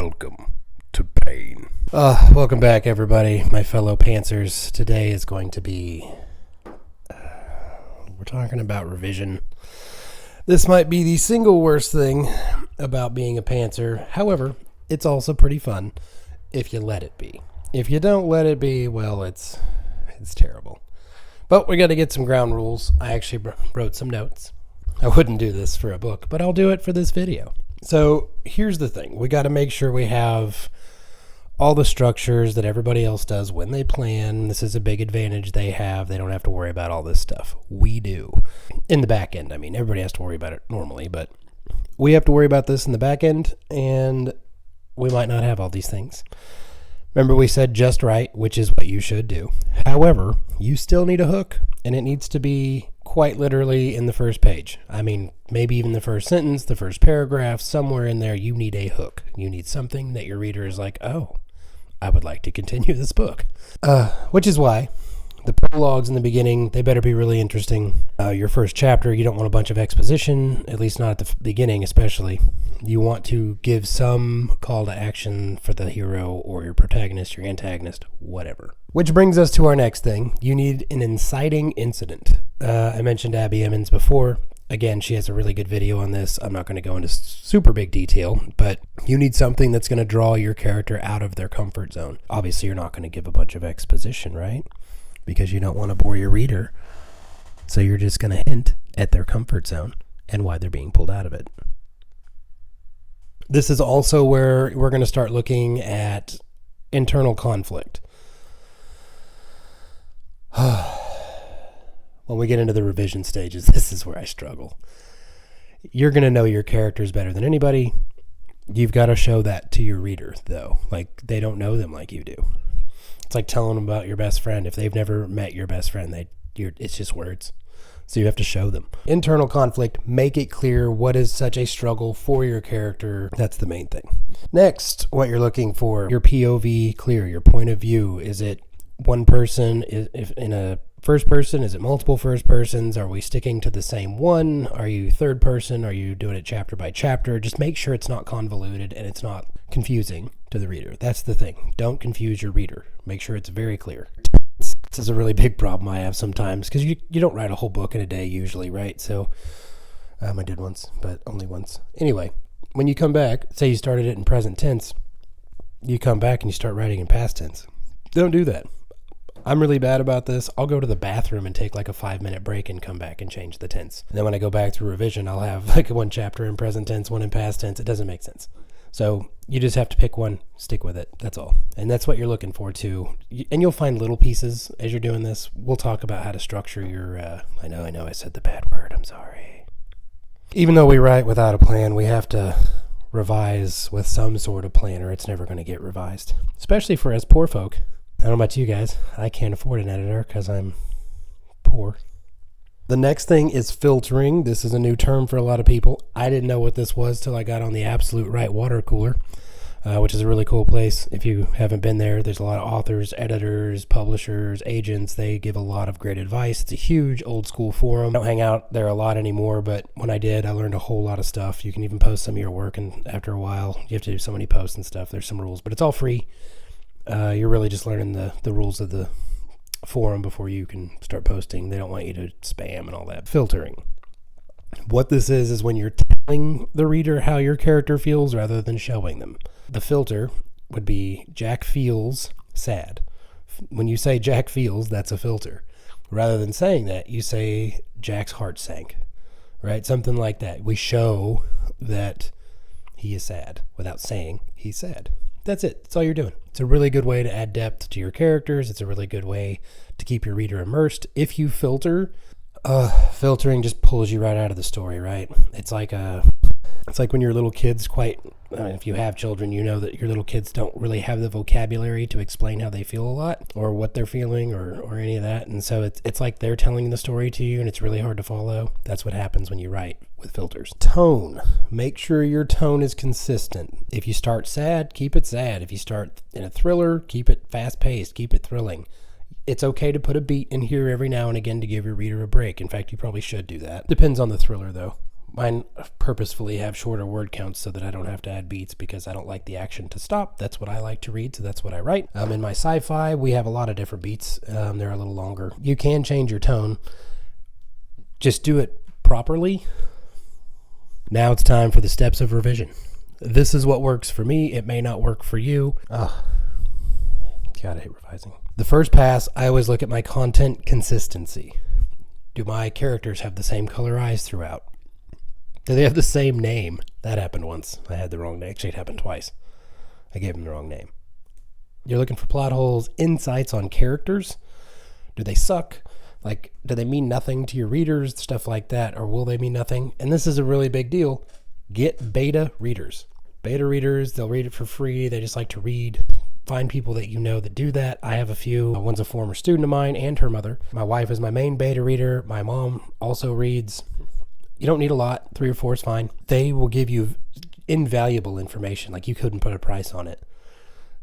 Welcome to Pain. Welcome back, everybody, my fellow pantsers. Today is going to be... we're talking about revision. This might be the single worst thing about being a pantser. However, it's also pretty fun if you let it be. If you don't let it be, well, it's terrible. But we got to get some ground rules. I actually wrote some notes. I wouldn't do this for a book, but I'll do it for this video. So here's the thing. We got to make sure we have all the structures that everybody else does when they plan. This is a big advantage they have. They don't have to worry about all this stuff. We do. In the back end, I mean, everybody has to worry about it normally, but we have to worry about this in the back end, and we might not have all these things. Remember, we said just right, which is what you should do. However, you still need a hook, and it needs to be quite literally in the first page. I mean, maybe even the first sentence, the first paragraph, somewhere in there, you need a hook. You need something that your reader is like, oh, I would like to continue this book. Which is why the prologues in the beginning, they better be really interesting. Your first chapter, you don't want a bunch of exposition, at least not at the beginning especially. You want to give some call to action for the hero or your protagonist, your antagonist, whatever. Which brings us to our next thing. You need an inciting incident. I mentioned Abby Emmons before. Again, she has a really good video on this. I'm not going to go into super big detail, but you need something that's going to draw your character out of their comfort zone. Obviously, you're not going to give a bunch of exposition, right? Because you don't want to bore your reader. So you're just going to hint at their comfort zone and why they're being pulled out of it. This is also where we're going to start looking at internal conflict. When we get into the revision stages, this is where I struggle. You're going to know your characters better than anybody. You've got to show that to your reader, though. Like, they don't know them like you do. It's like telling them about your best friend. If they've never met your best friend, it's just words. So you have to show them. Internal conflict, make it clear what is such a struggle for your character. That's the main thing. Next, what you're looking for, your POV clear, your point of view. Is it one person? If in a first person? Is it multiple first persons? Are we sticking to the same one? Are you third person? Are you doing it chapter by chapter? Just make sure it's not convoluted and it's not confusing to the reader. That's the thing. Don't confuse your reader. Make sure it's very clear. This is a really big problem I have sometimes because you don't write a whole book in a day usually, right? So I did once, but only once. Anyway, when you come back, say you started it in present tense, you come back and you start writing in past tense. Don't do that. I'm really bad about this. I'll go to the bathroom and take like a 5-minute break and come back and change the tense. And then when I go back through revision, I'll have like one chapter in present tense, one in past tense. It doesn't make sense. So you just have to pick one, stick with it. That's all. And that's what you're looking for too. And you'll find little pieces as you're doing this. We'll talk about how to structure your, I know I said the bad word. I'm sorry. Even though we write without a plan, we have to revise with some sort of plan or it's never going to get revised. Especially for us poor folk. I don't know about you guys. I can't afford an editor because I'm poor. The next thing is filtering. This is a new term for a lot of people. I didn't know what this was till I got on the Absolute Right water cooler, which is a really cool place. If you haven't been there, there's a lot of authors, editors, publishers, agents. They give a lot of great advice. It's a huge old school forum. I don't hang out there a lot anymore, but when I did, I learned a whole lot of stuff. You can even post some of your work, and after a while, you have to do so many posts and stuff. There's some rules, but it's all free. You're really just learning the rules of the forum before you can start posting. They don't want you to spam and all that. Filtering. What this is when you're telling the reader how your character feels rather than showing them. The filter would be Jack feels sad. When you say Jack feels, that's a filter. Rather than saying that, you say Jack's heart sank, right? Something like that. We show that he is sad without saying he's sad. That's it. That's all you're doing. It's a really good way to add depth to your characters. It's a really good way to keep your reader immersed. If you filter, filtering just pulls you right out of the story, right? It's like when your little kids if you have children, you know that your little kids don't really have the vocabulary to explain how they feel a lot or what they're feeling or any of that. And so it's like they're telling the story to you and it's really hard to follow. That's what happens when you write with filters. Tone. Make sure your tone is consistent. If you start sad, keep it sad. If you start in a thriller, keep it fast-paced, keep it thrilling. It's okay to put a beat in here every now and again to give your reader a break. In fact, you probably should do that. Depends on the thriller, though. Mine purposefully have shorter word counts so that I don't have to add beats because I don't like the action to stop. That's what I like to read, so that's what I write. In my sci-fi, we have a lot of different beats. They're a little longer. You can change your tone. Just do it properly. Now it's time for the steps of revision. This is what works for me. It may not work for you. God, I hate revising. The first pass, I always look at my content consistency. Do my characters have the same color eyes throughout? Do they have the same name? That happened once. I had the wrong name. Actually, it happened twice. I gave them the wrong name. You're looking for plot holes, insights on characters. Do they suck? Like, do they mean nothing to your readers? Stuff like that. Or will they mean nothing? And this is a really big deal. Get beta readers. Beta readers, they'll read it for free. They just like to read. Find people that you know that do that. I have a few. One's a former student of mine and her mother. My wife is my main beta reader. My mom also reads. You don't need a lot. 3 or 4 is fine. They will give you invaluable information. Like, you couldn't put a price on it.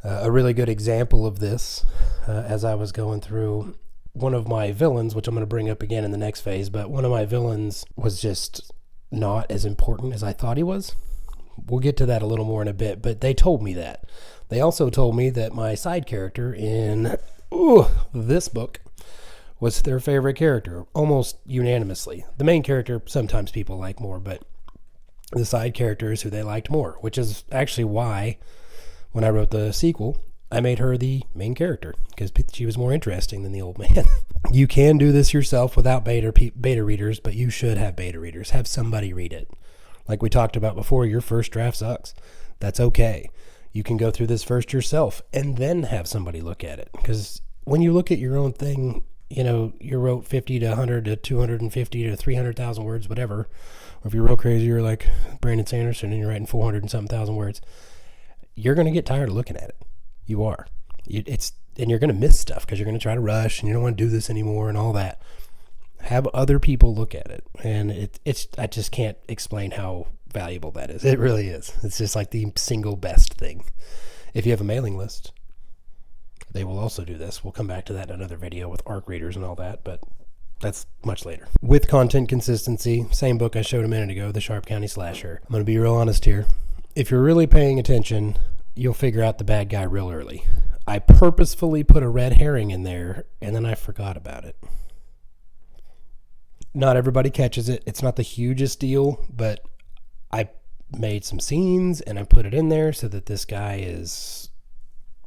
A really good example of this, as I was going through one of my villains, which I'm going to bring up again in the next phase, but one of my villains was just not as important as I thought he was. We'll get to that a little more in a bit, but they told me that. They also told me that my side character in this book was their favorite character, almost unanimously. The main character, sometimes people like more, but the side characters who they liked more, which is actually why when I wrote the sequel, I made her the main character, because she was more interesting than the old man. You can do this yourself without beta readers, but you should have beta readers. Have somebody read it. Like we talked about before, your first draft sucks. That's okay. You can go through this first yourself and then have somebody look at it. Because when you look at your own thing, you know, you wrote 50 to 100 to 250 to 300,000 words, whatever. Or if you're real crazy, you're like Brandon Sanderson and you're writing 400 and something thousand words. You're going to get tired of looking at it. You are. And you're going to miss stuff because you're going to try to rush and you don't want to do this anymore and all that. Have other people look at it. And I just can't explain how valuable that is. It really is. It's just like the single best thing. If you have a mailing list, they will also do this. We'll come back to that in another video with ARC readers and all that, but that's much later. With content consistency, same book I showed a minute ago, The Sharp County Slasher. I'm going to be real honest here. If you're really paying attention, you'll figure out the bad guy real early. I purposefully put a red herring in there, and then I forgot about it. Not everybody catches it. It's not the hugest deal, but I made some scenes, and I put it in there so that this guy is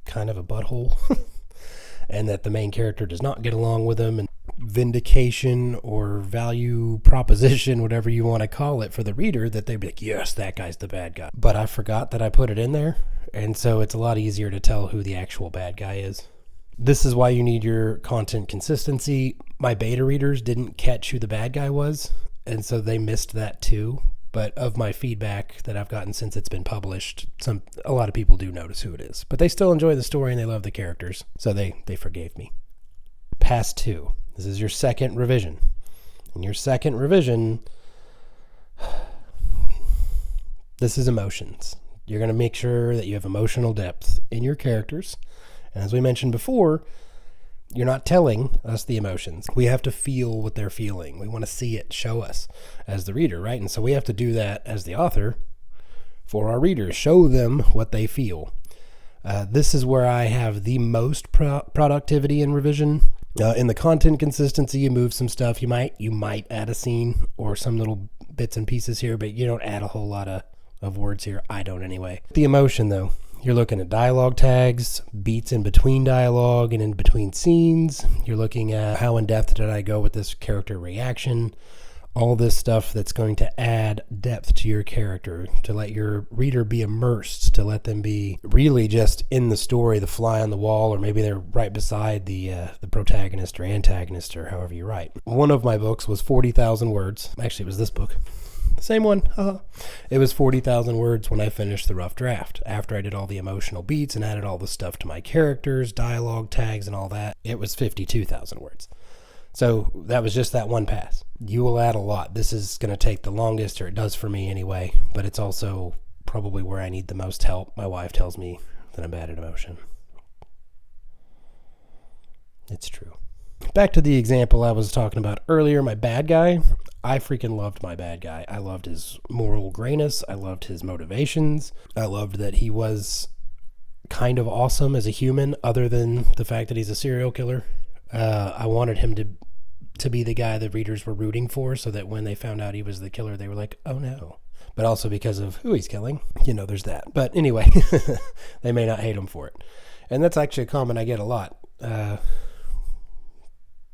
kind of a butthole, and that the main character does not get along with him, and vindication or value proposition, whatever you want to call it, for the reader, that they'd be like, yes, that guy's the bad guy. But I forgot that I put it in there, and so it's a lot easier to tell who the actual bad guy is. This is why you need your content consistency. My beta readers didn't catch who the bad guy was, and so they missed that too. But of my feedback that I've gotten since it's been published, a lot of people do notice who it is. But they still enjoy the story and they love the characters, so they forgave me. Pass 2. This is your second revision. In your second revision, this is emotions. You're going to make sure that you have emotional depth in your characters. And as we mentioned before, you're not telling us the emotions. We have to feel what they're feeling. We want to see it, show us as the reader, right? And so we have to do that as the author for our readers. Show them what they feel. This is where I have the most productivity in revision. In the content consistency, you move some stuff. You might add a scene or some little bits and pieces here, but you don't add a whole lot of words here. I don't anyway. The emotion, though. You're looking at dialogue tags, beats in between dialogue and in between scenes. You're looking at how in depth did I go with this character reaction. All this stuff that's going to add depth to your character, to let your reader be immersed, to let them be really just in the story, the fly on the wall, or maybe they're right beside the protagonist or antagonist, or however you write. One of my books was 40,000 words. Actually, it was this book. Same one. It was 40,000 words when I finished the rough draft. After I did all the emotional beats and added all the stuff to my characters, dialogue tags and all that, it was 52,000 words. So that was just that one pass. You will add a lot. This is going to take the longest, or it does for me anyway, but it's also probably where I need the most help. My wife tells me that I'm bad at emotion. It's true. Back to the example I was talking about earlier, my bad guy. I freaking loved my bad guy. I loved his moral grayness. I loved his motivations. I loved that he was kind of awesome as a human, other than the fact that he's a serial killer. I wanted him to be the guy the readers were rooting for, so that when they found out he was the killer, they were like, oh no. But also because of who he's killing. There's that. But anyway, they may not hate him for it. And that's actually a comment I get a lot.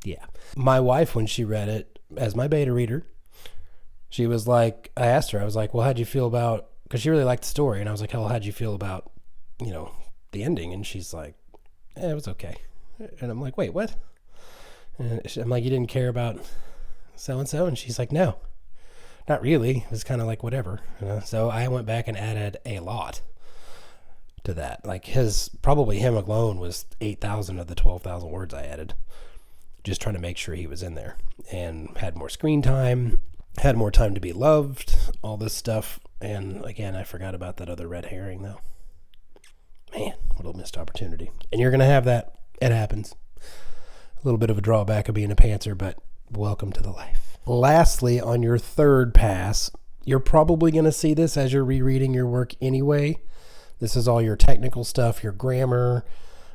Yeah. My wife, when she read it, as my beta reader, she was like, I asked her, I was like, well, how'd you feel about, because she really liked the story. And I was like, how'd you feel about, the ending? And she's like, it was okay. And I'm like, wait, what? And I'm like, you didn't care about so-and-so? And she's like, no, not really. It was kind of like whatever. So I went back and added a lot to that. Like probably him alone was 8,000 of the 12,000 words I added. Just trying to make sure he was in there and had more screen time, had more time to be loved, all this stuff. And again, I forgot about that other red herring though. Man, what a missed opportunity. And you're going to have that. It happens. A little bit of a drawback of being a pantser, but welcome to the life. Lastly, on your third pass, you're probably going to see this as you're rereading your work anyway. This is all your technical stuff, your grammar,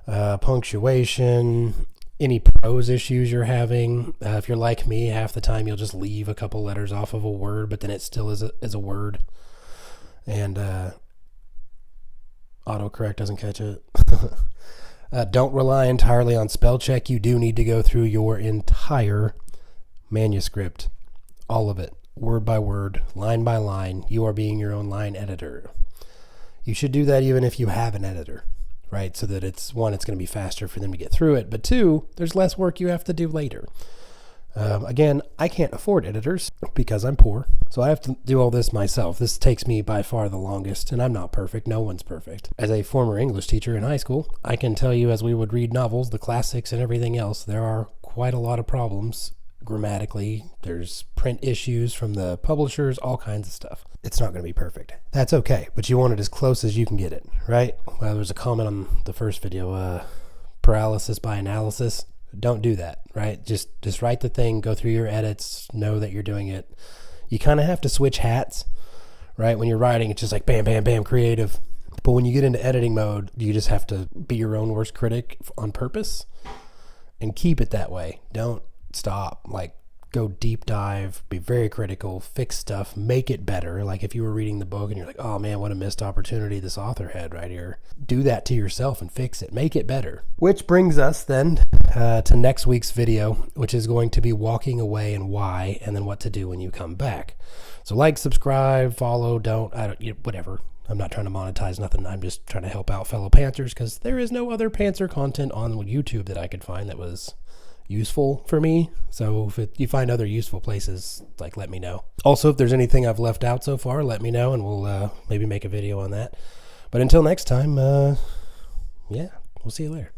punctuation, any prose issues you're having. If you're like me, half the time you'll just leave a couple letters off of a word, but then it still is a word. And autocorrect doesn't catch it. Don't rely entirely on spell check. You do need to go through your entire manuscript, all of it, word by word, line by line. You are being your own line editor. You should do that even if you have an editor, right? So that it's going to be faster for them to get through it. But two, there's less work you have to do later. Again, I can't afford editors because I'm poor. So I have to do all this myself. This takes me by far the longest, and I'm not perfect. No one's perfect. As a former English teacher in high school, I can tell you, as we would read novels, the classics and everything else, there are quite a lot of problems grammatically. There's print issues from the publishers, all kinds of stuff. It's not going to be perfect. That's okay, but you want it as close as you can get it, right? Well, there's a comment on the first video, paralysis by analysis. Don't do that, right? Just write the thing, go through your edits, know that you're doing it. You kind of have to switch hats, right? When you're writing, it's just like bam, bam, bam, creative. But when you get into editing mode, you just have to be your own worst critic on purpose and keep it that way. Don't stop. Like, go deep dive, be very critical, fix stuff, make it better. Like if you were reading the book and you're like, oh man, what a missed opportunity this author had right here. Do that to yourself and fix it. Make it better. Which brings us then to next week's video, which is going to be walking away and why, and then what to do when you come back. So like, subscribe, follow, whatever. I'm not trying to monetize nothing. I'm just trying to help out fellow Pantsers because there is no other Pantser content on YouTube that I could find that was useful for me. So if you find other useful places, like, let me know. Also, if there's anything I've left out so far, let me know and we'll maybe make a video on that. But until next time, yeah, we'll see you later.